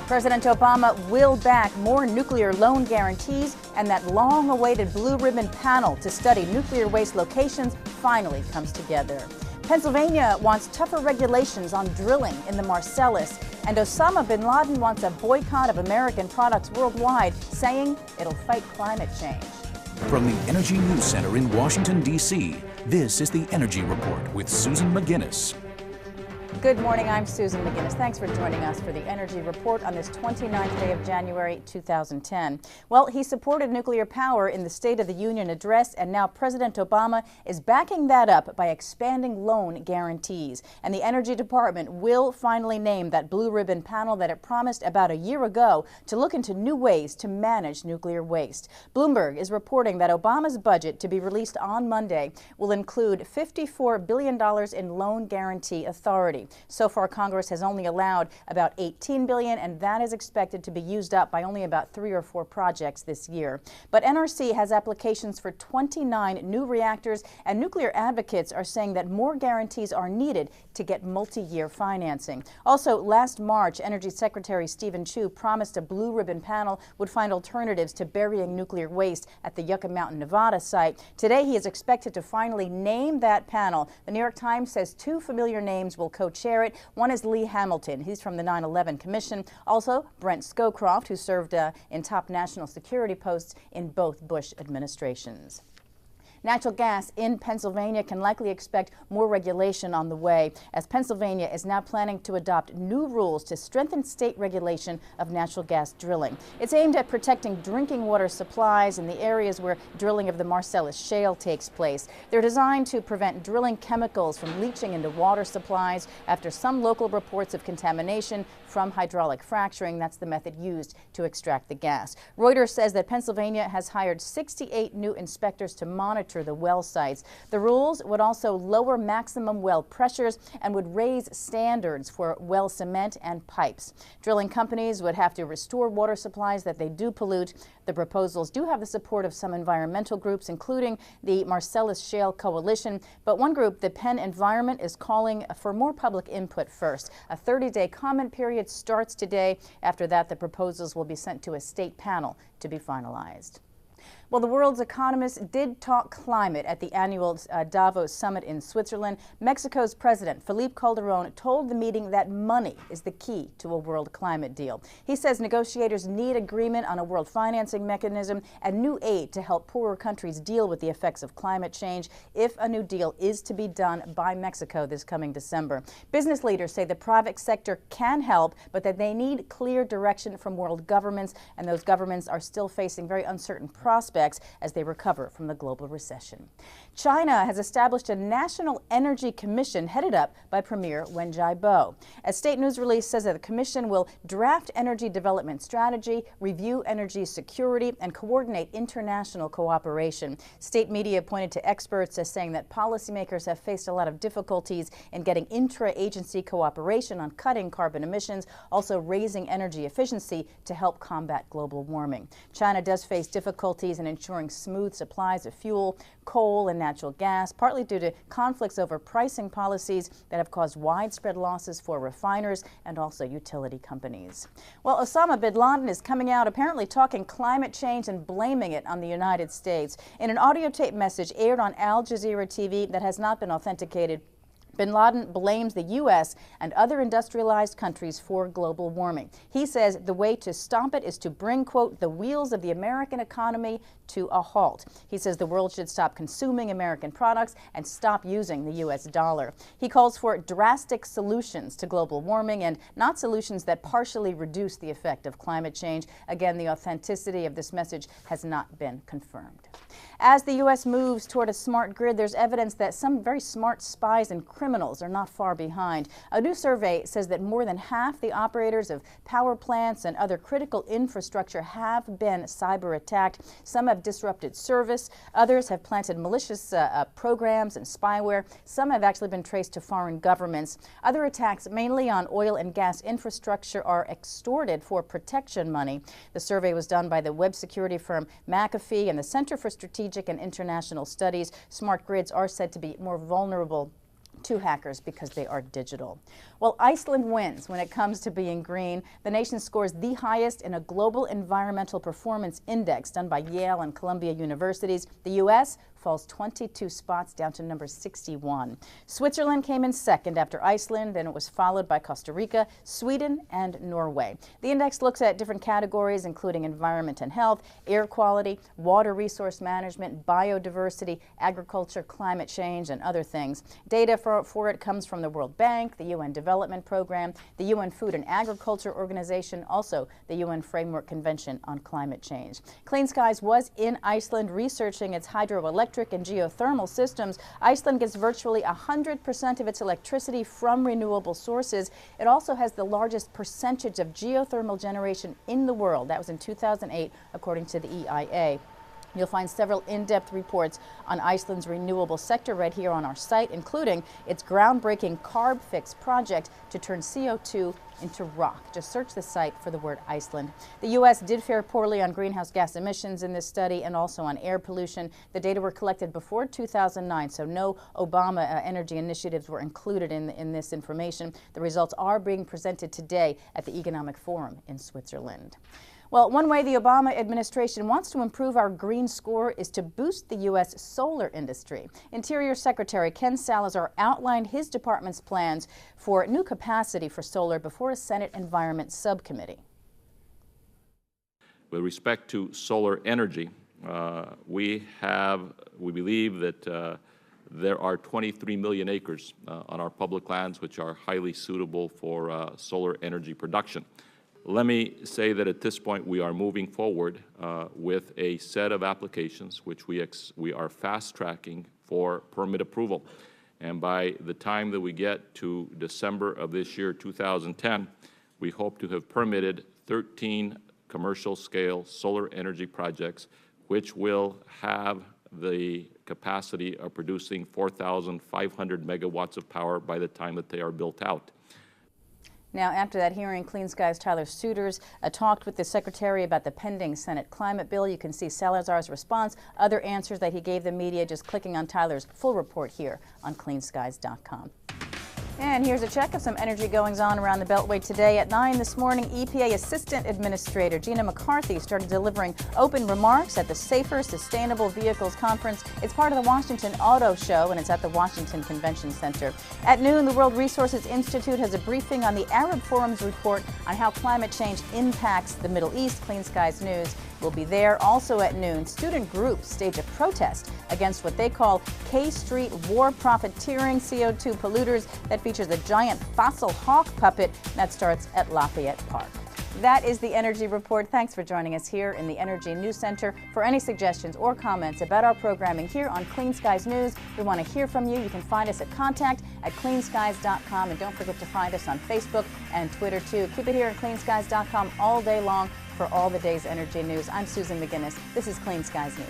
President Obama will back more nuclear loan guarantees, and that long-awaited blue ribbon panel to study nuclear waste locations finally comes together. Pennsylvania wants tougher regulations on drilling in the Marcellus, and Osama Bin Laden wants a boycott of American products worldwide, saying it'll fight climate change. From the Energy News Center in Washington, D.C., this is the Energy Report with Susan McGinnis. Good morning, I'm Susan McGinnis. Thanks for joining us for the Energy Report on this 29th day of January 2010. Well, he supported nuclear power in the State of the Union address, and now President Obama is backing that up by expanding loan guarantees. And the Energy Department will finally name that blue ribbon panel that it promised about a year ago to look into new ways to manage nuclear waste. Bloomberg is reporting that Obama's budget, to be released on Monday, will include $54 billion in loan guarantee authority. So far, Congress has only allowed about $18 billion, and that is expected to be used up by only about 3 or 4 projects this year. But NRC has applications for 29 new reactors, and nuclear advocates are saying that more guarantees are needed to get multi-year financing. Also, last March, Energy Secretary Stephen Chu promised a blue ribbon panel would find alternatives to burying nuclear waste at the Yucca Mountain, Nevada site. Today, he is expected to finally name that panel. The New York Times says 2 familiar names will co-chair it. One is Lee Hamilton. He's from the 9/11 Commission. Also, Brent Scowcroft, who served in top national security posts in both Bush administrations. Natural gas in Pennsylvania can likely expect more regulation on the way, as Pennsylvania is now planning to adopt new rules to strengthen state regulation of natural gas drilling. It's aimed at protecting drinking water supplies in the areas where drilling of the Marcellus Shale takes place. They're designed to prevent drilling chemicals from leaching into water supplies after some local reports of contamination from hydraulic fracturing. That's the method used to extract the gas. Reuters says that Pennsylvania has hired 68 new inspectors to monitor the well sites. The rules would also lower maximum well pressures and would raise standards for well cement and pipes. Drilling companies would have to restore water supplies that they do pollute. The proposals do have the support of some environmental groups, including the Marcellus Shale Coalition, but one group, the Penn Environment, is calling for more public input first. A 30-day comment period starts today. After that, the proposals will be sent to a state panel to be finalized. Well, the world's economists did talk climate at the annual Davos summit in Switzerland. Mexico's President Felipe Calderón told the meeting that money is the key to a world climate deal. He says negotiators need agreement on a world financing mechanism and new aid to help poorer countries deal with the effects of climate change if a new deal is to be done by Mexico this coming December. Business leaders say the private sector can help, but that they need clear direction from world governments, and those governments are still facing very uncertain prospects as they recover from the global recession. China has established a national energy commission headed up by Premier Wen Jiabao. A state news release says that the commission will draft energy development strategy, review energy security, and coordinate international cooperation. State media pointed to experts as saying that policymakers have faced a lot of difficulties in getting intra-agency cooperation on cutting carbon emissions, also raising energy efficiency to help combat global warming. China does face difficulties in ensuring smooth supplies of fuel, coal, and natural gas, partly due to conflicts over pricing policies that have caused widespread losses for refiners and also utility companies. Well, Osama Bin Laden is coming out apparently talking climate change and blaming it on the United States. In an audio tape message aired on Al Jazeera TV that has not been authenticated, Bin Laden blames the U.S. and other industrialized countries for global warming. He says the way to stop it is to bring, quote, the wheels of the American economy to a halt. He says the world should stop consuming American products and stop using the U.S. dollar. He calls for drastic solutions to global warming and not solutions that partially reduce the effect of climate change. Again, the authenticity of this message has not been confirmed. As the U.S. moves toward a smart grid, there's evidence that some very smart spies and criminals are not far behind. A new survey says that more than half the operators of power plants and other critical infrastructure have been cyber attacked. Some have disrupted service. Others have planted malicious programs and spyware. Some have actually been traced to foreign governments. Other attacks, mainly on oil and gas infrastructure, are extorted for protection money. The survey was done by the web security firm McAfee and the Center for Strategic and International Studies. Smart grids are said to be more vulnerable to hackers because they are digital. Well, Iceland wins when it comes to being green. The nation scores the highest in a global environmental performance index done by Yale and Columbia universities. The U.S. falls 22 spots down to number 61. Switzerland came in second after Iceland, and it was followed by Costa Rica, Sweden, and Norway. The index looks at different categories, including environment and health, air quality, water resource management, biodiversity, agriculture, climate change, and other things. Data for it comes from the World Bank, the UN Development Program, the UN Food and Agriculture Organization, also the UN Framework Convention on Climate Change. Clean Skies was in Iceland researching its hydroelectric and geothermal systems. Iceland gets virtually 100% of its electricity from renewable sources. It also has the largest percentage of geothermal generation in the world. That was in 2008, according to the EIA. You'll find several in-depth reports on Iceland's renewable sector right here on our site, including its groundbreaking CarbFix project to turn CO2 into rock. Just search the site for the word Iceland. The U.S. did fare poorly on greenhouse gas emissions in this study and also on air pollution. The data were collected before 2009, so no Obama energy initiatives were included in this information. The results are being presented today at the Economic Forum in Switzerland. Well, one way the Obama administration wants to improve our green score is to boost the U.S. solar industry. Interior Secretary Ken Salazar outlined his department's plans for new capacity for solar before a Senate Environment Subcommittee. With respect to solar energy, we believe that there are 23 million acres on our public lands which are highly suitable for solar energy production. Let me say that at this point we are moving forward with a set of applications which we are fast-tracking for permit approval. And by the time that we get to December of this year, 2010, we hope to have permitted 13 commercial-scale solar energy projects which will have the capacity of producing 4,500 megawatts of power by the time that they are built out. Now, after that hearing, Clean Skies' Tyler Suiters talked with the Secretary about the pending Senate climate bill. You can see Salazar's response, other answers that he gave the media, just clicking on Tyler's full report here on cleanskies.com. And here's a check of some energy goings-on around the Beltway today. At 9 this morning, EPA Assistant Administrator Gina McCarthy started delivering open remarks at the Safer Sustainable Vehicles Conference. It's part of the Washington Auto Show, and it's at the Washington Convention Center. At noon, the World Resources Institute has a briefing on the Arab Forum's report on how climate change impacts the Middle East. Clean Skies News will be there. Also at noon, student groups stage a protest against what they call K Street war profiteering CO2 polluters. That features a giant fossil hawk puppet that starts at Lafayette Park. That is the Energy Report. Thanks for joining us here in the Energy News Center. For any suggestions or comments about our programming here on Clean Skies News, we want to hear from you. You can find us at contact@cleanskies.com, and don't forget to find us on Facebook and Twitter too. Keep it here at cleanskies.com all day long for all the day's energy news. I'm Susan McGinnis. This is Clean Skies News.